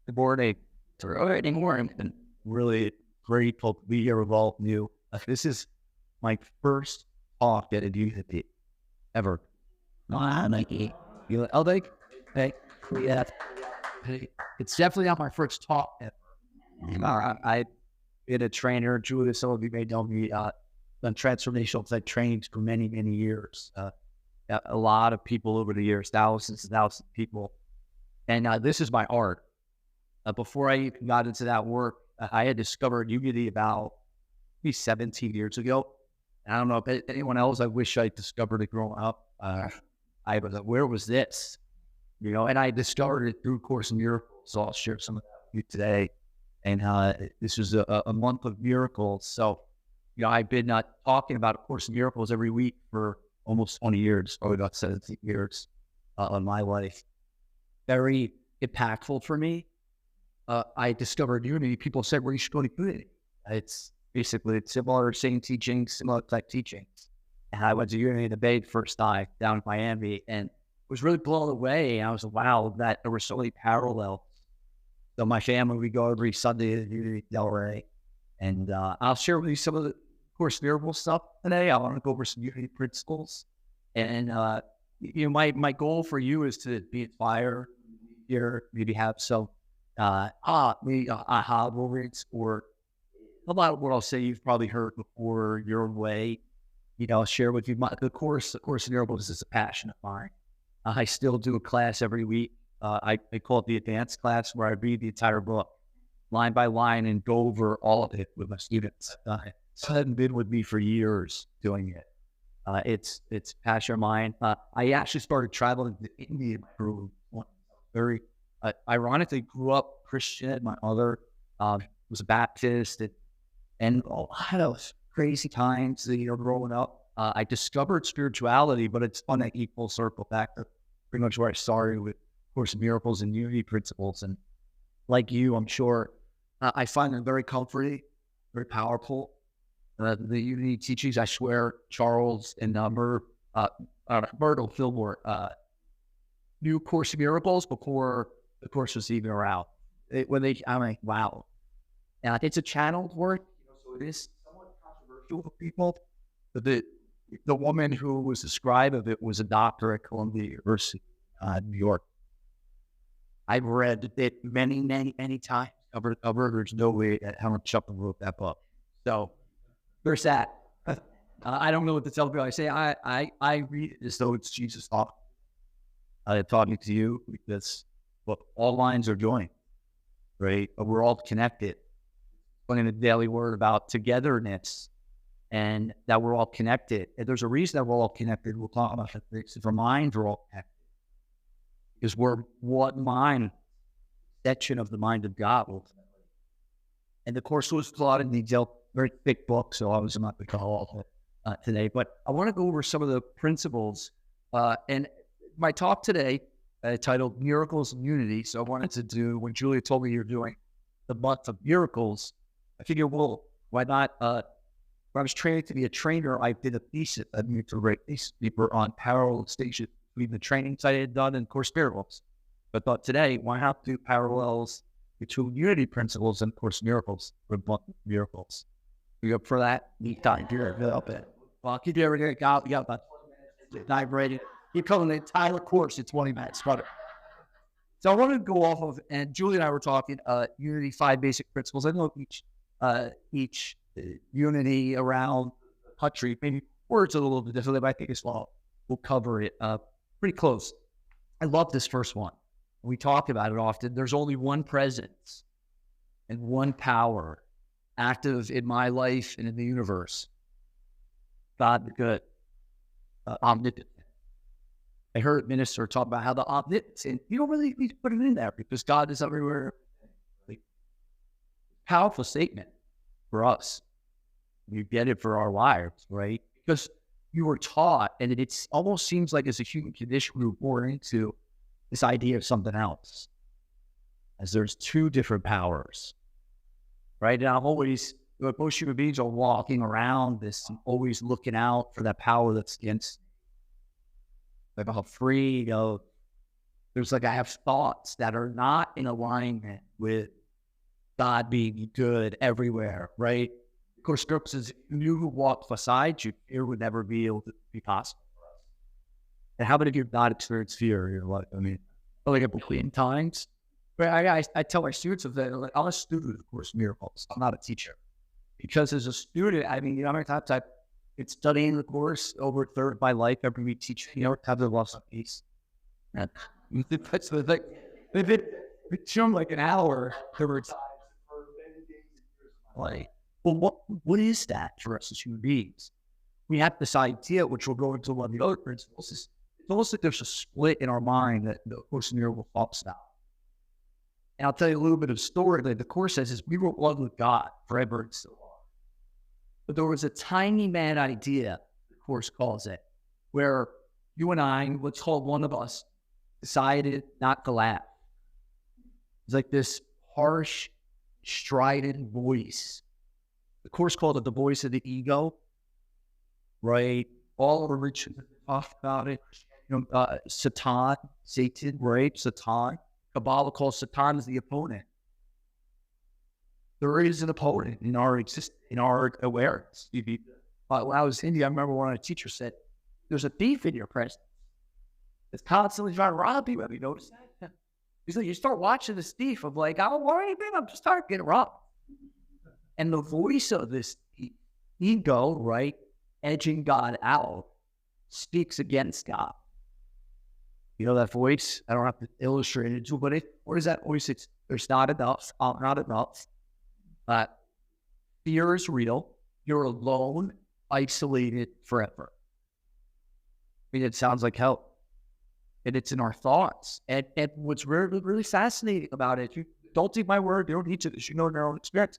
Good morning. Good morning. And really grateful to be here with all of you. This is my first talk at a university ever. Like, you know, like, hey, yeah, hey, it's definitely not my first talk ever. I've been a trainer. Julia, some of you may know me, done transformational type trainings for many, many years. A lot of people over the years, thousands and thousands of people. And this is my art. Before I even got into that work, I had discovered Unity about maybe 17 years ago. And I don't know if anyone else, I wish I discovered it growing up. I was like, where was this? You know, and I discovered it through Course in Miracles. So I'll share some of that with you today. And this was a month of miracles. So, you know, I've been talking about A Course in Miracles every week for almost 20 years, probably about 17 years of my life. Very impactful for me. I discovered Unity. People said, well, you should go to Unity. It's basically similar, same teachings, similar type teachings. And I went to Unity the Bay first time down in Miami and was really blown away. I was like, wow, that there were so many parallels. So my family, we go every Sunday to Unity Delray. And I'll share with you some of the Course Miracle stuff today. I want to go over some Unity principles. And, you know, my goal for you is to be inspired here, maybe have some maybe aha moments, or a lot of what I'll say you've probably heard before your way. You know, I'll share with you the Course in Miracles is a passion of mine. I still do a class every week. I call it the advanced class, where I read the entire book line by line and go over all of it with my students. So hadn't been with me for years doing it. It's passion of mine. I actually started traveling to India through very ironically grew up Christian. My mother was a Baptist, and a lot of crazy times, you know, growing up. I discovered spirituality, but it's on that equal circle back to pretty much where I started with Course in Miracles and Unity principles. And like you, I'm sure I find them very comforting, very powerful. The Unity teachings, I swear, Charles and Myrtle Fillmore knew Course in Miracles before the course was even around. I'm like, wow. It's a channeled work, you know, so it is somewhat controversial for people. But the woman who was the scribe of it was a doctor at Columbia University, New York. I've read it many, many, many times. There's no way that Helen Chuppin wrote that book. So there's that. I don't know what to tell people. I say I read it as though it's Jesus talking. Talking to you, because all lines are joined, right? We're all connected. In the daily word about togetherness, and that we're all connected. And there's a reason that we're all connected. We'll talk about that. Our minds are all connected, because we're one mind, section of the mind of God, ultimately. And the course was a lot in detail, very thick book, so I was not going to call all of it today. But I want to go over some of the principles. And my talk today, titled Miracles and Unity. So I wanted to do, when Julia told me you're doing the month of miracles, I figured, well, why not? When I was training to be a trainer, I did a thesis. I needed to write a thesis paper on parallel stations between the trainings I had done and Course Miracles. But I thought today, why not do parallels between Unity principles and Course Miracles for month of miracles? You up for that? Neat time here. Well, I'll keep you everything. We got about 20 minutes to dive right in. Keep coming the entire course in 20 minutes. Brother. So I wanted to go off of, and Julie and I were talking, Unity 5 basic principles. I know each Unity around the country, maybe words a little bit differently, but I think as well, we'll cover it pretty close. I love this first one. We talk about it often. There's only one presence and one power active in my life and in the universe. God the good, omnipotent. I heard a minister talk about how the omnipotence, and you don't really need to put it in there because God is everywhere. Powerful statement for us. You get it for our lives, right? Because you were taught, and it almost seems like as a human condition, we were born into this idea of something else. As there's two different powers, right? And most human beings are walking around this, always looking out for that power that's against. Like how free, you know, There's like, I have thoughts that are not in alignment with God being good everywhere, right? Of course, Scripture says, if you knew who walked beside you, fear would never be able to be possible for us. And how many of you have not experienced fear in your life? I mean, like a billion times. But I tell my students of that, like, I'm a student of Course in Miracles. I'm not a teacher. Because as a student, I mean, you know how many times I've been studying the course over a third of my life every week teaching, you know, have the lost of peace. And that's the thing. They've been shown like an hour every time. Like, well, what is that for us as human beings? We have this idea, which we'll go into one of the other principles. It's almost like there's a split in our mind that the Course in Miracles talks about. And I'll tell you a little bit of story that the Course says is we were one with God forever and so on. But there was a tiny mad idea, the Course calls it, where you and I, let's call one of us, decided not to laugh. It's like this harsh, strident voice. The Course called it the voice of the ego, right? All of the religions talk about it. You know, Satan, right? Satan. Kabbalah calls Satan as the opponent. There is an opponent in our awareness. When I was in India, I remember one of the teachers said, "There's a thief in your presence. It's constantly trying to rob people. Have you noticed that?" He's like, you start watching this thief. I'm like, I don't worry, man. I'm just starting to get robbed. And the voice of this ego, right, edging God out, speaks against God. You know that voice? I don't have to illustrate it too, but what is that voice? It's there's not enough. Not enough. Fear is real. You're alone, isolated forever. I mean, it sounds like hell. And it's in our thoughts. And what's really, really fascinating about it, you don't take my word, you don't need to this, you know in our own experience.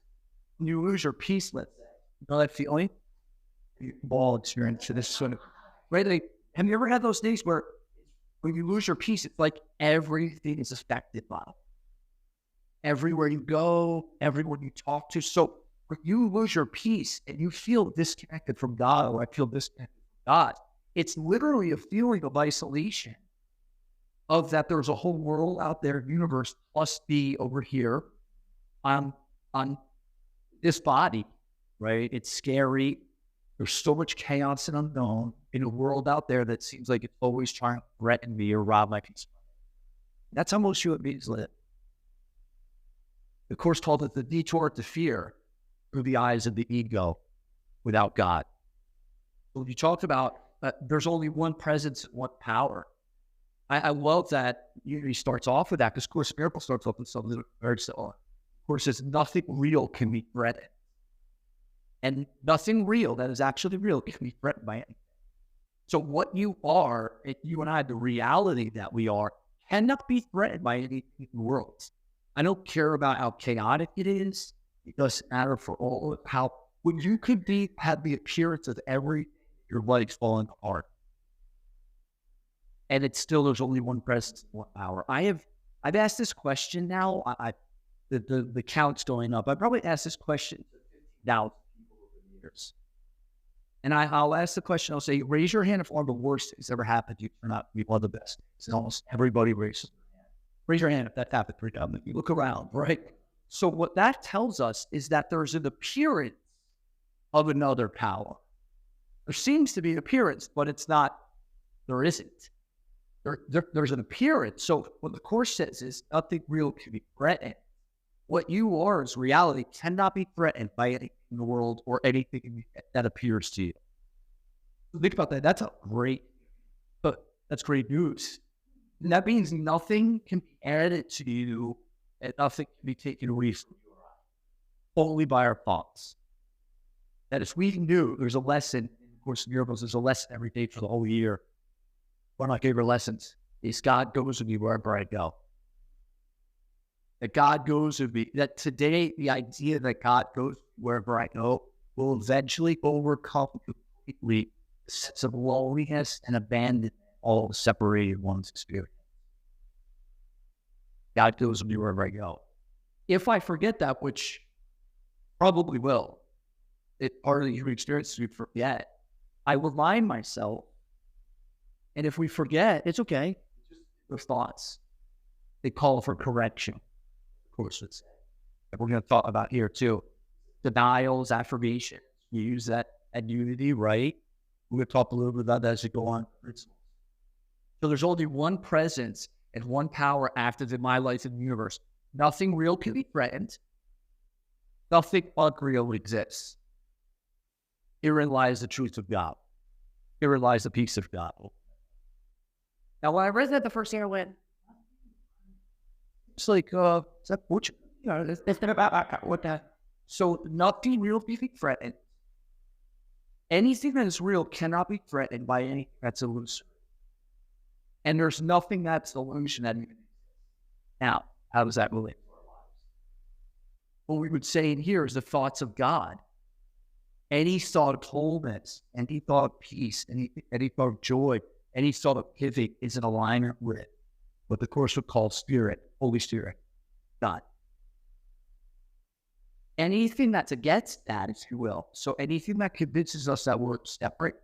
When you lose your peace, let's say, you know that feeling? You've all experienced this sort of, right? Like, have you ever had those days where when you lose your peace, it's like everything is affected by it. Everywhere you go, everyone you talk to. So when you lose your peace and you feel disconnected from God, or I feel disconnected from God, it's literally a feeling of isolation. Of that there's a whole world out there, universe plus be over here on this body, right? It's scary. There's so much chaos and unknown in a world out there that seems like it's always trying to threaten me or rob my peace. That's how most human beings live. The Course called it the detour to fear through the eyes of the ego without God. So you talked about there's only one presence and one power. I love that he starts off with that because Course in Miracles starts off with something very similar. Of course, says nothing real can be threatened. And nothing real that is actually real can be threatened by anything. So what you are, you and I, the reality that we are, cannot be threatened by anything in the world. I don't care about how chaotic it is. It doesn't matter for all of how, when you could have the appearance of your life falling apart. And it's still, there's only one presence and one power. I've asked this question now. The count's going up. I probably asked this question to 50,000 people over the years. And I'll ask the question. I'll say, raise your hand if one of the worst things ever happened to you turned out to be one of the best things. And almost everybody raises their hand. Raise your hand if that happened for you. You look around, right? So what that tells us is that there's an appearance of another power. There seems to be an appearance, but it's not. There isn't. There's an appearance. So what the Course says is nothing real can be threatened. What you are as reality cannot be threatened by anything in the world or anything that appears to you. Think about that. That's great news. And that means nothing can be added to you and nothing can be taken away from you, only by our thoughts. That if we knew there's a lesson in the Course in Miracles, there's a lesson every day for the whole year. One of my favorite lessons is God goes with me wherever I go. That God goes with me. That today, the idea that God goes wherever I go will eventually overcome completely the sense of loneliness and abandonment all the separated one's experience. God goes with me wherever I go. If I forget that, which probably will, it's part of the human experience we forget, I remind myself. And if we forget, it's okay. Just those thoughts. They call for correction. Of course, it's we're going to talk about here too. Denials, affirmation. You use that at unity, right? We're going to talk a little bit about that as we go on. So there's only one presence and one power active in my life in the universe. Nothing real can be threatened. Nothing unreal exists. Herein lies the truth of God. Herein lies the peace of God. Now, when I read that the first year, I went, it's like, is that what you know, it's about what that. So nothing real can be threatened. Anything that is real cannot be threatened by anything that's illusory. And there's nothing that's illusion that even exists. Now, how does that relate to our lives? What we would say in here is the thoughts of God. Any thought of wholeness, any thought of peace, any thought of joy, any thought of giving is in alignment with what the Course would call Spirit, Holy Spirit, God. Anything that's against that, if you will, so anything that convinces us that we're separate,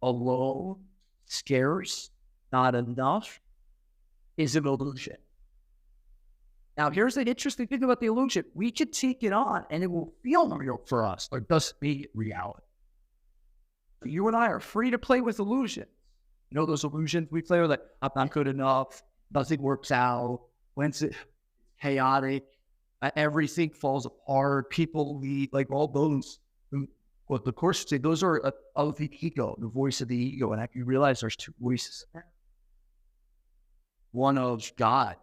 alone, scarce, not enough, is an illusion. Now, here's the interesting thing about the illusion. We can take it on and it will feel real for us, or doesn't be reality. You and I are free to play with illusions. You know those illusions we play with, like, I'm not good enough, nothing works out, when's it chaotic, everything falls apart, people leave, like all those, what the Course would say, those are of the ego, the voice of the ego. And you realize there's two voices. One of God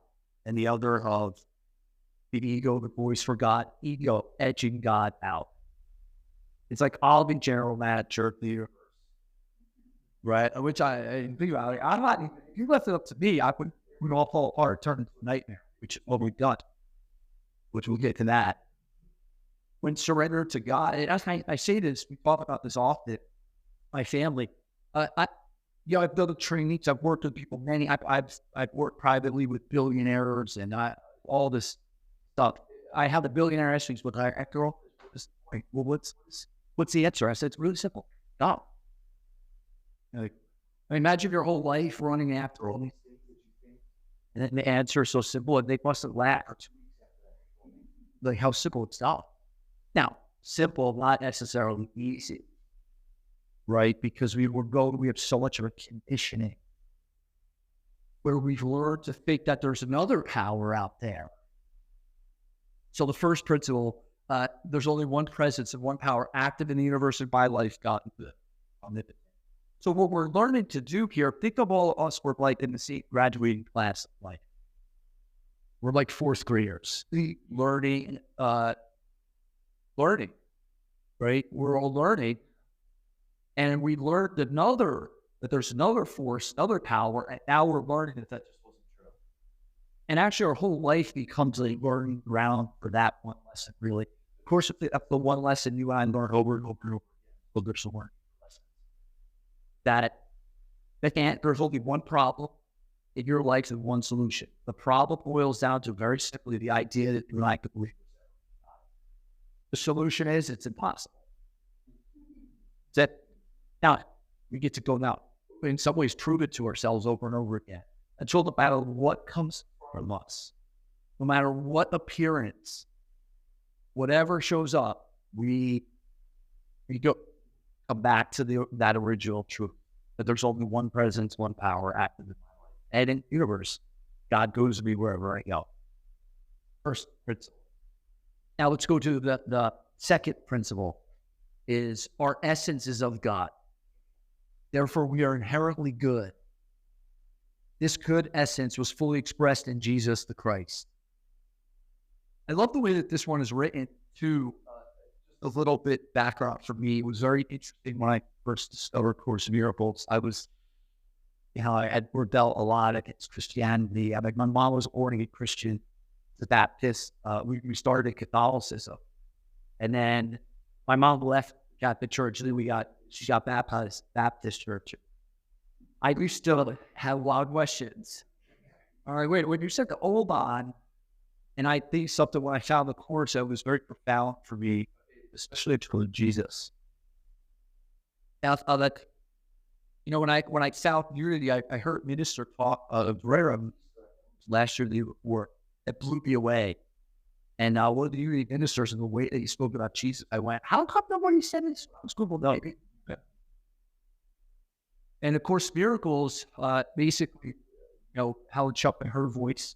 and the other of the ego, the voice for God, ego edging God out. It's like all the general manager of the universe, right? Which I think about it. I'm not, if you left it up to me, I would all fall apart, turn into a nightmare, which is what we've done, which we'll get to that. When surrendered to God, and I say this, we talk about this often, my family, I've done the trainings, I've worked with people, I've worked privately with billionaires and all this stuff. I have the billionaire aspects, but after all, well, what's the answer? I said, it's really simple. God. Like, imagine your whole life running after all these things that you think. And then the answer is so simple, and they must have laughed for 2 weeks after that. Like how simple it's not. Now, simple, not necessarily easy. Right? Because we have so much of a conditioning where we've learned to think that there's another power out there. So the first principle, there's only one presence and one power active in the universe and by life, God. So what we're learning to do here, think of all of us, we're like in the same graduating class of life. We're like fourth graders, learning, right? We're all learning. And we learned that there's another force, another power, and now we're learning that just wasn't true. And actually, our whole life becomes a learning ground for that one lesson, really. Of course, if the one lesson you and I learn over and over and over again, well, there's some more lessons. There's only one problem in your life and one solution. The problem boils down to very simply the idea that you and I could believe. The solution is it's impossible. That's it. Now, we get to go now, in some ways, prove it to ourselves over and over again. Until no matter what comes from us, no matter what appearance, whatever shows up, we come back to that original truth, that there's only one presence, one power active in my life. And in the universe, God goes to me wherever I go. First principle. Now, let's go to the second principle, is our essence is of God. Therefore, we are inherently good. This good essence was fully expressed in Jesus the Christ. I love the way that this one is written, too. A little bit background for me. It was very interesting when I first discovered Course in Miracles. I had worked out a lot against Christianity. My mom was already a Christian, the Baptist. We started Catholicism. And then my mom left Catholic Church, and then she got baptized Baptist Church. I used to have loud questions. All right, wait, when you said the old on, and I think something when I found the Course that was very profound for me, especially toward Jesus. Now, when I found unity, I heard minister talk of Rera. last year, the year before, that blew me away. And one of the unity ministers, and the way that he spoke about Jesus, I went, how come nobody said this? School? No. Yeah. And of course, miracles, basically, Helen Chuck and her voice,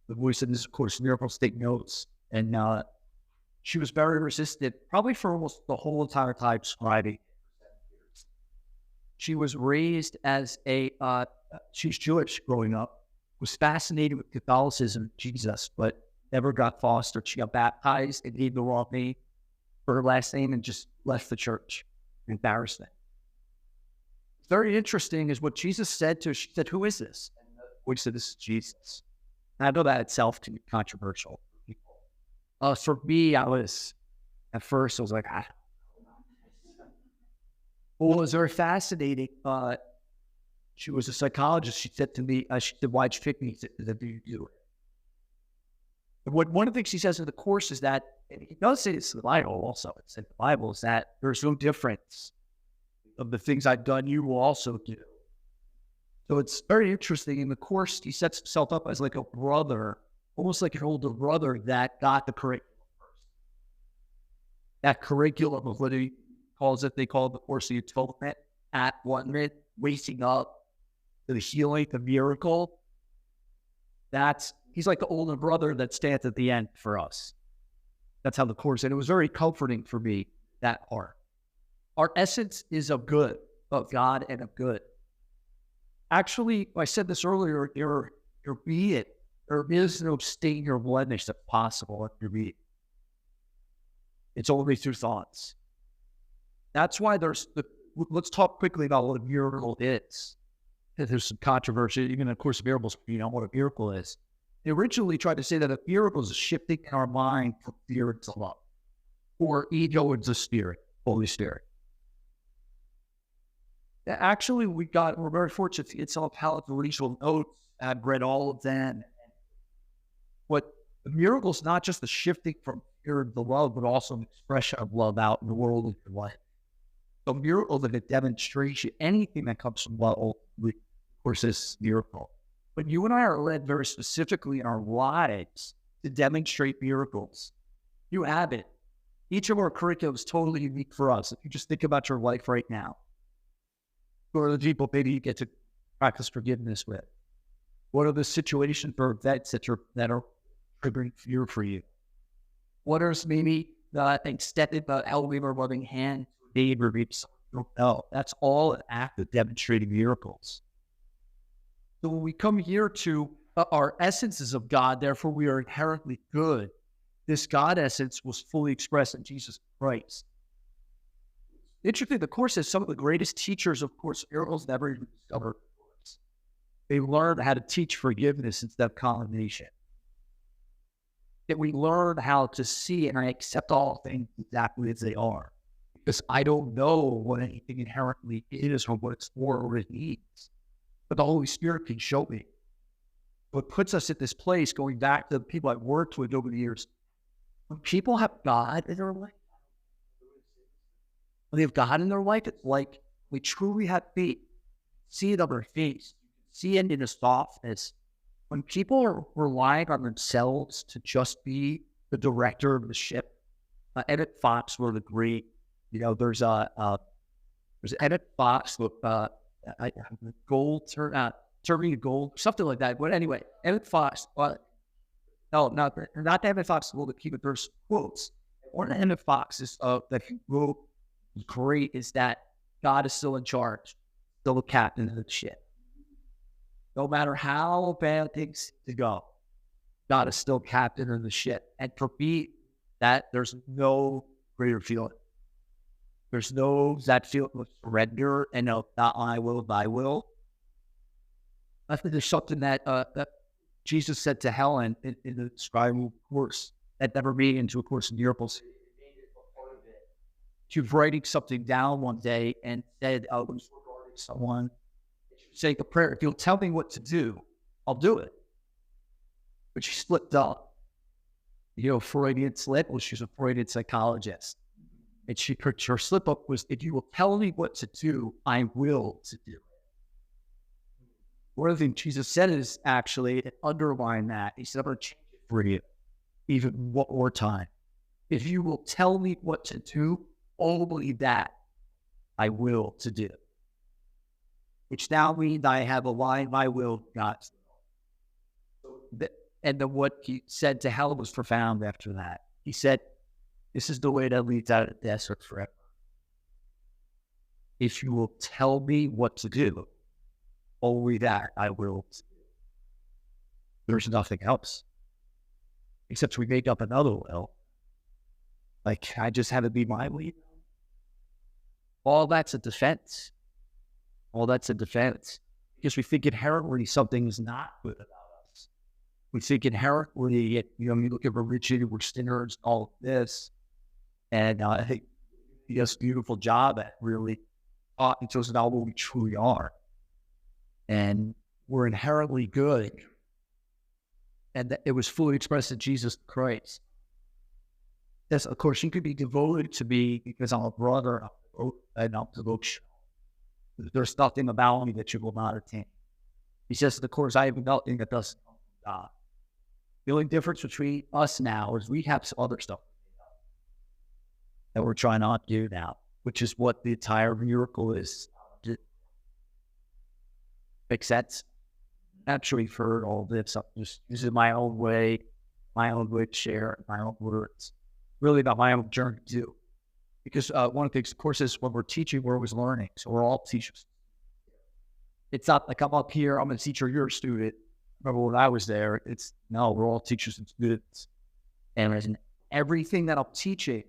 the voice of this, of course, miracles take notes. And she was very resistant, probably for almost the whole entire time scribing. She was raised as she's Jewish growing up, was fascinated with Catholicism, Jesus, but never got fostered. She got baptized and gave the wrong name for her last name and just left the church. Embarrassment. Very interesting is what Jesus said to her. She said, who is this? And the voice said, this is Jesus. And I know that itself can be controversial for people. For me, at first, I was like, Well, it was very fascinating. She was a psychologist. She said to me, why'd you pick me? He said, do you do it? And one of the things he says in the course is that, and he does say this in the Bible also, it's in the Bible, is that there's no difference of the things I've done, you will also do. So it's very interesting. In the course, he sets himself up as like a brother, almost like an older brother that got the curriculum first. That curriculum of what he calls it, they call it the course of the atonement, at 1 minute, waking up to the healing, the miracle. He's like the older brother that stands at the end for us. That's how the course, and it was very comforting for me, that part. Our essence is of good, of God and of good. Actually, I said this earlier, your being, there is no stain or blemish that's possible in your being. It's only through thoughts. That's why let's talk quickly about what a miracle is. There's some controversy, even in Course of Miracles, what a miracle is. They originally tried to say that a miracle is a shifting in our mind from fear to love, or ego into spirit, Holy Spirit. Actually, we're very fortunate. It's all palatable regional notes. I've read all of them. What the miracle is not just the shifting from fear to love, but also an expression of love out in the world of your life. A miracle is a demonstration. Anything that comes from love, of course, is miracle. But you and I are led very specifically in our lives to demonstrate miracles. You have it. Each of our curriculum is totally unique for us. If you just think about your life right now, who are the people maybe you get to practice forgiveness with? What are the situations or events that are triggering fear for you? What are maybe the extended elevator or loving hand to a neighbor? No, that's all an act of demonstrating miracles. So when we come here to our essence is of God, therefore we are inherently good. This God essence was fully expressed in Jesus Christ. Interesting, the Course says some of the greatest teachers of Course miracles never even discovered the Course. They learned how to teach forgiveness instead of condemnation. That we learn how to see and I accept all things exactly as they are. Because I don't know what anything inherently is or what it's for or what it needs. But the Holy Spirit can show me. What puts us at this place, going back to the people I've worked with over the years, when people have God in their life, when they have God in their life, it's like we truly have faith. See it on their face. See it in a softness. When people are relying on themselves to just be the director of the ship, Emmett Fox wrote a great, there's Emmett Fox with turning to gold, something like that. But anyway, Emmett Fox, no, not Emmett Fox, well, but there's quotes. One of Emmett Fox is that he wrote great is that God is still in charge, still the captain of the ship. No matter how bad things to go, God is still captain of the ship. And for me, there's no greater feeling. There's that feeling of surrender and not I will, thy will. I think there's something that Jesus said to Helen in the scribal course that never made it into a Course in Miracles. She was writing something down one day and said, regarding someone, saying a prayer, if you'll tell me what to do, I'll do it. But she slipped up. Freudian slip. Well, she's a Freudian psychologist. And her slip up was, if you will tell me what to do, I will to do it. One of the things Jesus said is actually to underline that. He said, I'm going to change it for you even one more time. If you will tell me what to do, only that I will to do. Which now means I have aligned my will with God's will. And then what he said to Helen was profound after that. He said, this is the way that leads out of the desert forever. If you will tell me what to do, only that I will do. There's nothing else. Except we make up another will. Like, I just have to be my lead. All that's a defense. All that's a defense. Because we think inherently something is not good about us. We think inherently, you look at religion, we're sinners, all of this. And I think he does a beautiful job at really talking to us about what we truly are. And we're inherently good. And that it was fully expressed in Jesus Christ. Yes, of course, you could be devoted to me because I'm a brother and I'm devotional. There's nothing about me that you will not attain. He says, of course, I have nothing that doesn't come from God. The only difference between us now is we have some other stuff that we're trying not to do now, which is what the entire miracle is. Make sense? I'm sure you've heard all this. I'm just using my own way to share, my own words. Really about my own journey too. Because one of the things, of course, is when we're teaching, we're always learning. So we're all teachers. It's not like I'm up here, I'm a teacher, you're a student. Remember when I was there, no, we're all teachers and students. And everything that I'm teaching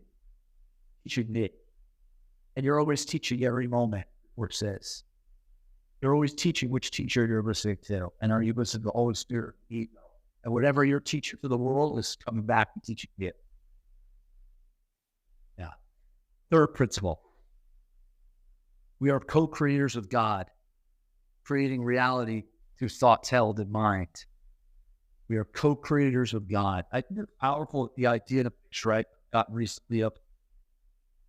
me. And you're always teaching every moment, where it says. You're always teaching which teacher you're listening to. And are you listening to the Holy Spirit? And whatever you're teaching to the world is coming back and teaching you. Yeah. Third principle. We are co-creators of God, creating reality through thoughts held in mind. We are co-creators of God. I think it's powerful, the idea of picture, right? Got recently up.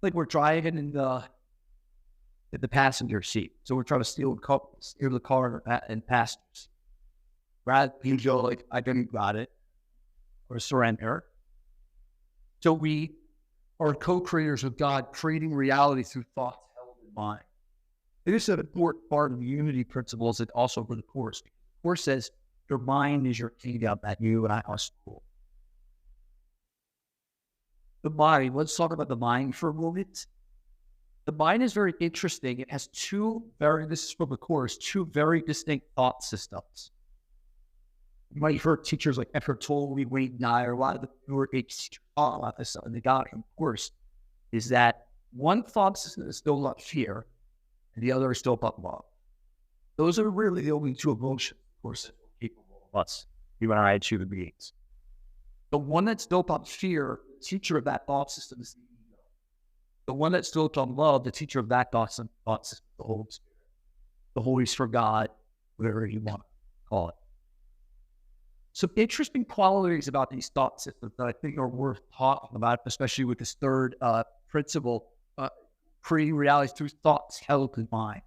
Like we're driving in the passenger seat. So we're trying to steer the car and passengers. Rather than go like, I didn't got it, or surrender. So we are co-creators of God, creating reality through thoughts held in mind. It is an important part of the unity principles and also for the Course. The Course says, your mind is your kingdom that you and I are school. The mind, let's talk about the mind for a moment. The mind is very interesting. It has this is from the Course, two very distinct thought systems. You might have heard teachers like Eckhart Tolle, Wayne Dyer, a lot of the newer teachers talk about this, and they got it from the Course, is that one thought system is still about fear, and the other is still about love. Those are really the only two emotions, of course, that are capable of us, you and I as human beings. The one that's still about fear, the teacher of that thought system is the ego. The one that's still about love, the teacher of that thought system, the Holy Spirit. The Holy Spirit, God, whatever you want to call it. Some interesting qualities about these thought systems that I think are worth talking about, especially with this third principle, creating reality through thoughts held in mind.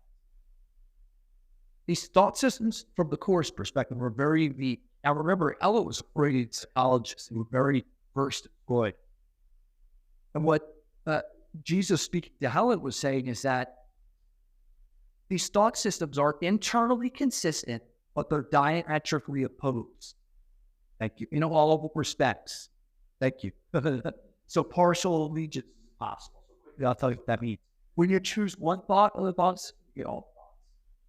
These thought systems, from the Course perspective, are very unique. Now, remember, Ella was a great psychologist who was very versed in Freud. And what Jesus speaking to Helen was saying is that these thought systems are internally consistent, but they're diametrically opposed. Thank you. In all respects. Thank you. So partial allegiance is possible. I'll tell you what that means. When you choose one thought of the thoughts, you get all the thoughts.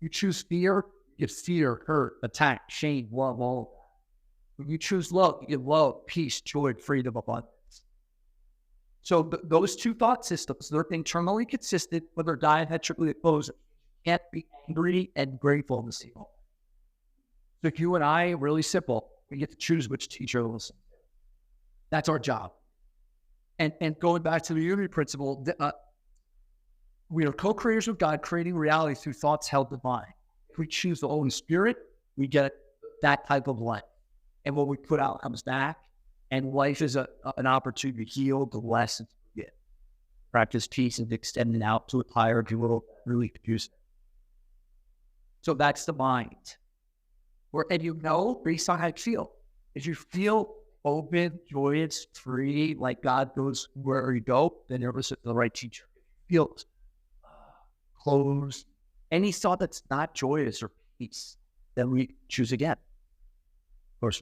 You choose fear, you get fear, hurt, attack, shame, love, all of that. When you choose love, you get love, peace, joy, freedom, abundance. So those two thought systems, they're internally consistent, but they're diametrically opposed. You can't be angry and grateful in the same moment. So you and I, really simple, we get to choose which teacher to listen to. That's our job. And going back to the unity principle, we are co-creators of God, creating reality through thoughts held in mind. If we choose the Holy Spirit, we get that type of life. And what we put out comes back. And life is an opportunity to heal, to bless, and to forget. Practice peace and extend it out to a higher, if you will, really produce it. So that's the mind. And you know, based on how you feel, if you feel open, joyous, free, like God goes where you go, then you're listening to the right teacher. If you feel closed, any thought that's not joyous or peace, then we choose again. Of course,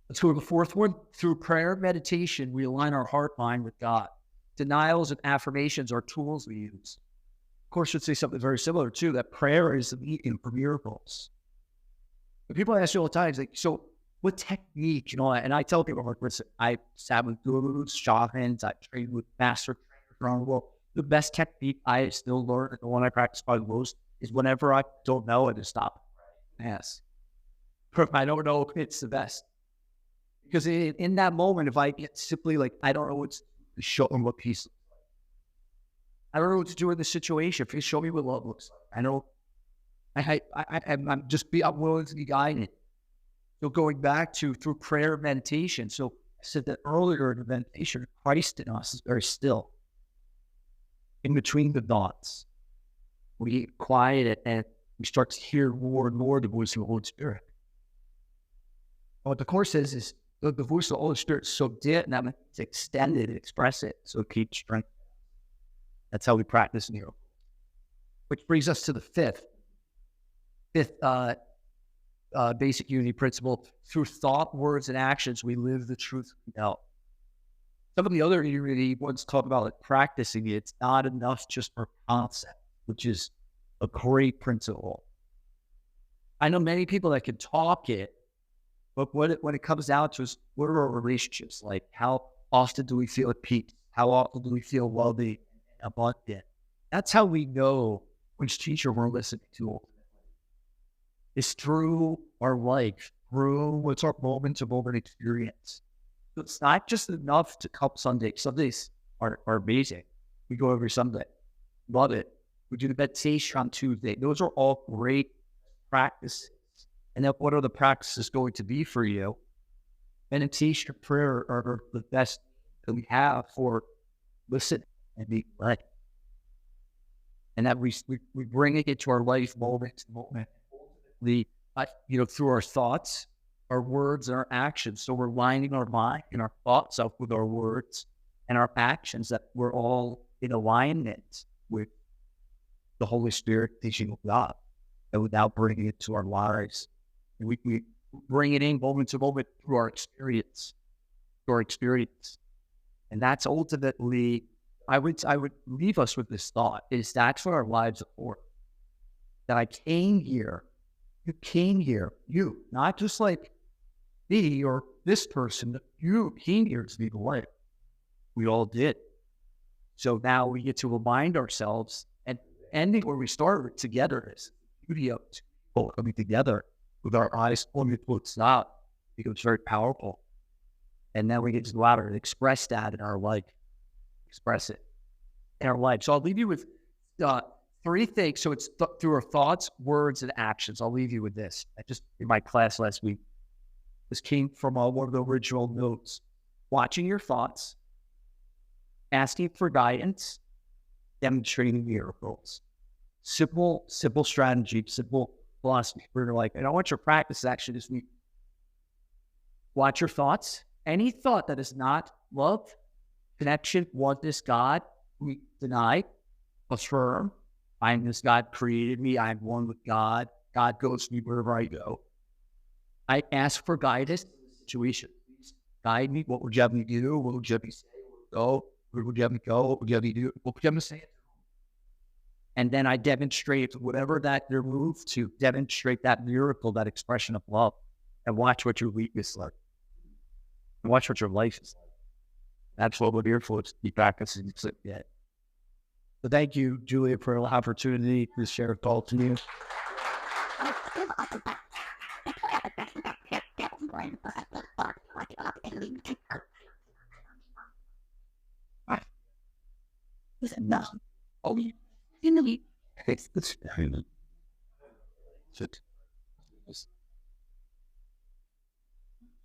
let's go to the fourth one. Through prayer and meditation, we align our heart mind with God. Denials and affirmations are tools we use. Of course, I should say something very similar too, that prayer is the medium for miracles. But people ask me all the time, like, so what technique, and I tell people, like, listen, I sat with gurus, shamans, I trained with master trainers around the world. The best technique I still learn, and the one I practice by the most, is whenever I don't know, I just stop and ask. If I don't know, it's the best. Because in that moment, if I get simply like, I don't know what's to show them what peace looks like. I don't know what to do in this situation. Please show me what love looks like. I know I'm willing to be guided. So going back to through prayer and meditation. So I said that earlier in the meditation, Christ in us is very still. In between the thoughts, we get quiet and we start to hear more and more the voice of the Holy Spirit. And what the Course says is the voice of the Holy Spirit is so deep that it's extended and express it. So it keeps strength. That's how we practice miracles. Which brings us to the fifth basic unity principle. Through thought, words, and actions, we live the truth we know. Some of the other unity ones talk about like practicing it. It's not enough just for concept, which is a great principle. I know many people that can talk it, but when it comes down to is, what are our relationships like? How often do we feel at peace? How often do we feel well-being and abundant? That's how we know which teacher we're listening to. It's through our life, through what's our moment-to-moment experience. So it's not just enough to come Sunday. Sundays are amazing. We go every Sunday. Love it. We do the meditation on Tuesday. Those are all great practices. And then what are the practices going to be for you? Meditation and prayer are the best that we have for listening and being led. And that we bring it into our life moment to moment. Through our thoughts, our words, and our actions. So we're lining our mind and our thoughts up with our words and our actions, that we're all in alignment with the Holy Spirit teaching of God, and without bringing it to our lives. And we bring it in moment to moment through our experience. And that's ultimately, I would leave us with this thought, is that's what our lives are for. That I came here, you, not just like me or this person, you came here to be the light. We all did. So now we get to remind ourselves, and ending where we started together is the beauty of people coming together with our eyes only closed out, becomes very powerful. And then we get to go out and express that in our life. Express it in our life. So I'll leave you with three things. So it's through our thoughts, words, and actions. I'll leave you with this. In my class last week, this came from one of the original notes. Watching your thoughts, asking for guidance, demonstrating miracles. Simple strategy, simple philosophy. We're like, and I want your practice actually this week. Watch your thoughts. Any thought that is not love, connection, oneness, God, we deny, affirm. I'm this, God created me. I'm one with God. God goes to me wherever I go. I ask for guidance in the situation. Please guide me. What would you have me do? What would you have me say? Where would you have me go? What would you have me do? What would you have me say? And then I demonstrate whatever that they're moved to, demonstrate that miracle, that expression of love, and watch what your weakness is like. And watch what your life is like. That's what we're here for, to be practicing. So thank you, Julia, for the opportunity to share a thought to you.